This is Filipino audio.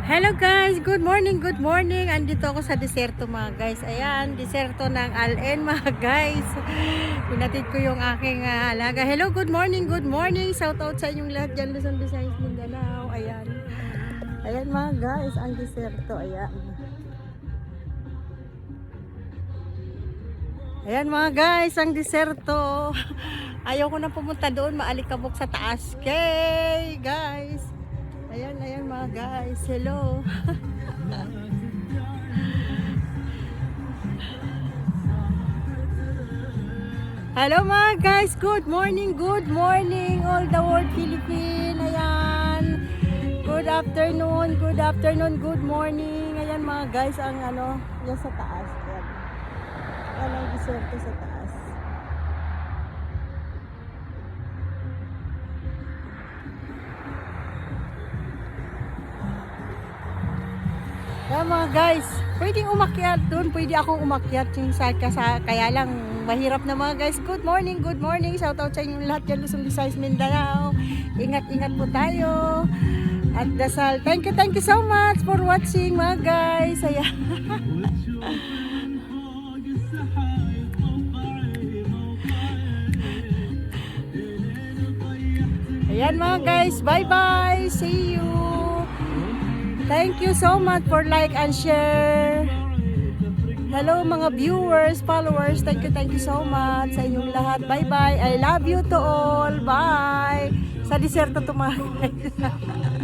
Hello guys, good morning, good morning. Andito ako sa deserto mga guys. Ayan, deserto ng Al-En mga guys. Pinatid ko yung aking alaga. Hello, good morning, good morning. Shout out sa inyong lahat dyan, Luzon, Visayas, Mindanao. Ayan. Ayan mga guys, ang deserto. Ayan. Ayan mga guys, ang deserto. Ayaw ko na pumunta doon, maalikabok sa taas. Okay, guys. Ayan, ayan mga guys. Hello. Hello mga guys. Good morning, good morning. All the world Philippine. Ayan. Good afternoon, good morning. Ayan mga guys, ang yan sa taas. Ayan. Ayan ang deserto sa taas. Kaya mga guys, pwedeng umakyat doon, pwede akong umakyat yung kaya lang mahirap na mga guys. Good morning, shout out sa inyong lahat dyan, Luzon, Visayas, Mindanao. Ingat po tayo at dasal. Thank you so much for watching mga guys. Ayan. Ayan mga guys, bye bye, see you. Thank you so much for like and share. Hello mga viewers, followers. Thank you so much sa inyong lahat. Bye bye. I love you to all. Bye. Sa deserto to mga guys.